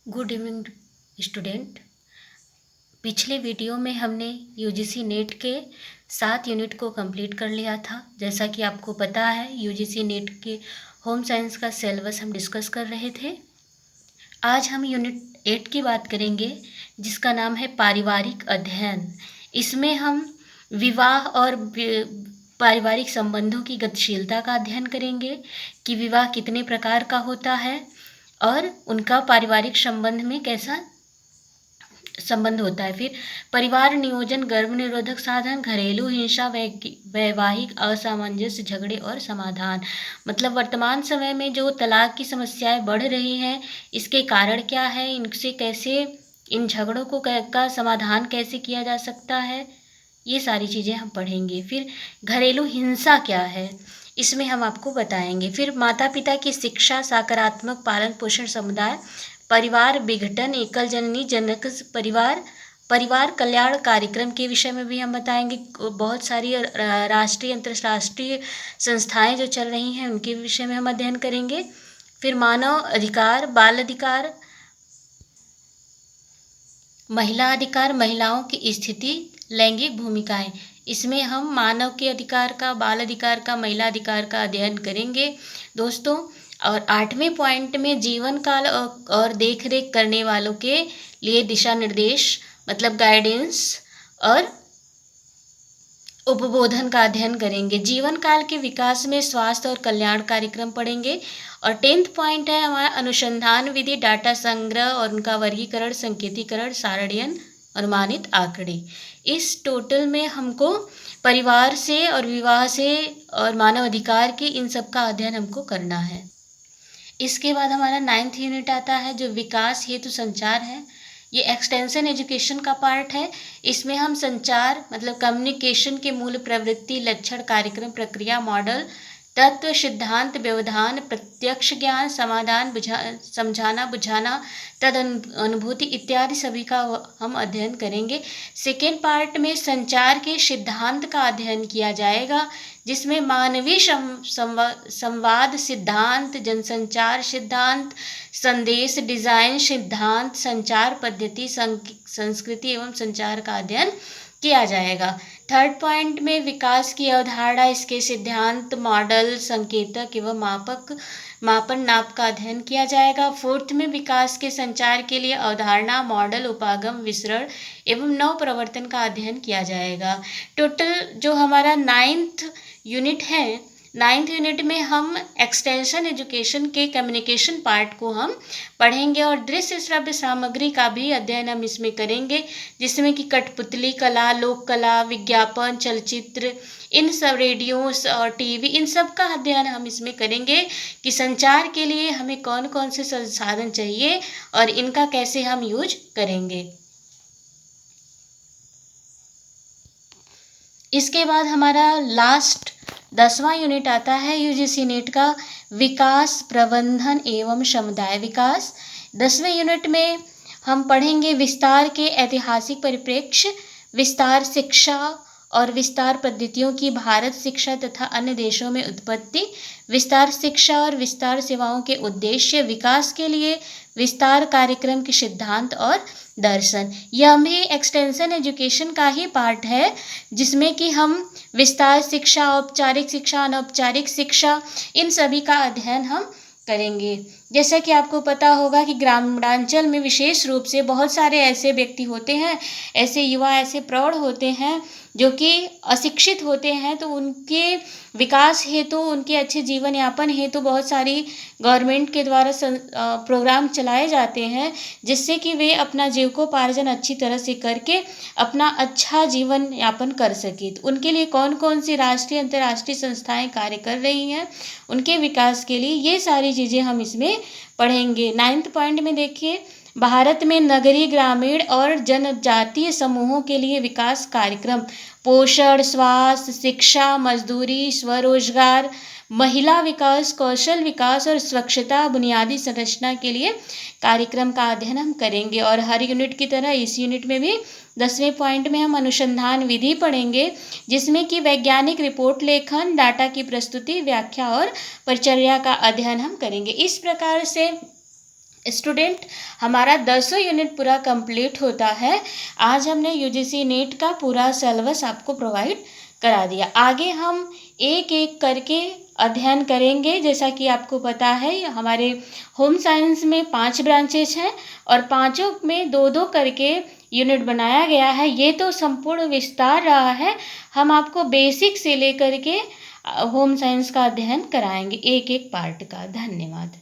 Good evening student. पिछले video में हमने यूजीसी नेट के 7 यूनिट को कंप्लीट कर लिया था। जैसा कि आपको पता है, यूजीसी नेट के होम साइंस का सिलेबस हम डिस्कस कर रहे थे। आज हम यूनिट 8 की बात करेंगे, जिसका नाम है पारिवारिक अध्ययन। इसमें हम विवाह और पारिवारिक संबंधों की गतिशीलता का अध्ययन करेंगे कि विवाह कितने प्रकार का होता है और उनका पारिवारिक संबंध में कैसा संबंध होता है। फिर परिवार नियोजन, गर्भ निरोधक साधन, घरेलू हिंसा, वैवाहिक असामंजस्य, झगड़े और समाधान। मतलब वर्तमान समय में जो तलाक की समस्याएं बढ़ रही हैं, इसके कारण क्या है, इनसे कैसे, इन झगड़ों को का समाधान कैसे किया जा सकता है, ये सारी चीज़ें हम पढ़ेंगे। फिर घरेलू हिंसा क्या है, इसमें हम आपको बताएंगे। फिर माता पिता की शिक्षा, सकारात्मक पालन पोषण समुदाय, परिवार विघटन, एकल जननी जनक परिवार, परिवार कल्याण कार्यक्रम के विषय में भी हम बताएंगे। बहुत सारी राष्ट्रीय अंतर्राष्ट्रीय संस्थाएं जो चल रही हैं, उनके विषय में हम अध्ययन करेंगे। फिर मानव अधिकार, बाल अधिकार, महिला अधिकार, महिलाओं की स्थिति, लैंगिक भूमिकाएं। इसमें हम मानव के अधिकार का, बाल अधिकार का, महिला अधिकार का अध्ययन करेंगे दोस्तों। और 8वें पॉइंट में जीवन काल और देख रेख करने वालों के लिए दिशा निर्देश, मतलब गाइडेंस और उपबोधन का अध्ययन करेंगे। जीवन काल के विकास में स्वास्थ्य और कल्याण कार्यक्रम पढ़ेंगे। और 10th पॉइंट है हमारा अनुसंधान विधि, डाटा संग्रह और उनका वर्गीकरण, संकेतीकरण, सारणीयन, अनुमानित आंकड़े। इस टोटल में हमको परिवार से और विवाह से और मानव अधिकार के इन सब का अध्ययन हमको करना है। इसके बाद हमारा 9th यूनिट आता है, जो विकास हेतु संचार है। ये एक्सटेंशन एजुकेशन का पार्ट है। इसमें हम संचार मतलब कम्युनिकेशन के मूल प्रवृत्ति, लक्षण, कार्यक्रम, प्रक्रिया, मॉडल, तत्व, सिद्धांत, व्यवधान, प्रत्यक्ष ज्ञान, समाधान, समझाना, बुझाना, तद अनुभूति इत्यादि सभी का हम अध्ययन करेंगे। सेकेंड पार्ट में संचार के सिद्धांत का अध्ययन किया जाएगा, जिसमें मानवीय संवाद सिद्धांत, जनसंचार सिद्धांत, संदेश डिजाइन सिद्धांत, संचार पद्धति, संस्कृति एवं संचार का अध्ययन किया जाएगा। थर्ड पॉइंट में विकास की अवधारणा, इसके सिद्धांत, मॉडल, संकेतक एवं मापन नाप का अध्ययन किया जाएगा। फोर्थ में विकास के संचार के लिए अवधारणा, मॉडल, उपागम, विसरण एवं नव प्रवर्तन का अध्ययन किया जाएगा। टोटल जो हमारा 9th यूनिट है, 9th यूनिट में हम एक्सटेंशन एजुकेशन के कम्युनिकेशन पार्ट को हम पढ़ेंगे और दृश्य श्रव्य सामग्री का भी अध्ययन हम इसमें करेंगे, जिसमें कि कठपुतली कला, लोक कला, विज्ञापन, चलचित्र, इन सब, रेडियो और टीवी, इन सब का अध्ययन हम इसमें करेंगे कि संचार के लिए हमें कौन कौन से संसाधन चाहिए और इनका कैसे हम यूज करेंगे। इसके बाद हमारा लास्ट 10वां यूनिट आता है यूजीसी नेट का, विकास प्रबंधन एवं समुदाय विकास। 10वें यूनिट में हम पढ़ेंगे विस्तार के ऐतिहासिक परिप्रेक्ष्य, विस्तार शिक्षा और विस्तार पद्धतियों की भारत, शिक्षा तथा अन्य देशों में उत्पत्ति, विस्तार शिक्षा और विस्तार सेवाओं के उद्देश्य, विकास के लिए विस्तार कार्यक्रम के सिद्धांत और दर्शन। यह भी एक्सटेंशन एजुकेशन का ही पार्ट है, जिसमें कि हम विस्तार शिक्षा, औपचारिक शिक्षा, अनौपचारिक शिक्षा, इन सभी का अध्ययन हम करेंगे। जैसा कि आपको पता होगा कि ग्रामीणांचल में विशेष रूप से बहुत सारे ऐसे व्यक्ति होते हैं, ऐसे युवा, ऐसे प्रौढ़ होते हैं जो कि अशिक्षित होते हैं, तो उनके विकास हेतु, उनके अच्छे जीवन यापन हेतु बहुत सारी गवर्नमेंट के द्वारा प्रोग्राम चलाए जाते हैं, जिससे कि वे अपना जीविकोपार्जन अच्छी तरह से करके अपना अच्छा जीवन यापन कर सके। तो उनके लिए कौन कौन सी राष्ट्रीय अंतर्राष्ट्रीय संस्थाएं कार्य कर रही हैं, उनके विकास के लिए ये सारी चीज़ें हम इसमें पढ़ेंगे। 9th पॉइंट में देखिए, भारत में नगरीय, ग्रामीण और जनजातीय समूहों के लिए विकास कार्यक्रम, पोषण, स्वास्थ्य, शिक्षा, मजदूरी, स्वरोजगार, महिला विकास, कौशल विकास और स्वच्छता, बुनियादी संरचना के लिए कार्यक्रम का अध्ययन हम करेंगे। और हर यूनिट की तरह इस यूनिट में भी 10वें पॉइंट में हम अनुसंधान विधि पढ़ेंगे, जिसमें कि वैज्ञानिक रिपोर्ट लेखन, डाटा की प्रस्तुति, व्याख्या और परिचर्या का अध्ययन हम करेंगे। इस प्रकार से स्टूडेंट, हमारा 10 यूनिट पूरा कंप्लीट होता है। आज हमने यूजीसी नेट का पूरा सिलेबस आपको प्रोवाइड करा दिया। आगे हम एक एक करके अध्ययन करेंगे। जैसा कि आपको पता है हमारे होम साइंस में 5 ब्रांचेस हैं और पांचों में 2-2 करके यूनिट बनाया गया है। ये तो संपूर्ण विस्तार रहा है, हम आपको बेसिक से लेकर के होम साइंस का अध्ययन कराएंगे एक एक पार्ट का। धन्यवाद।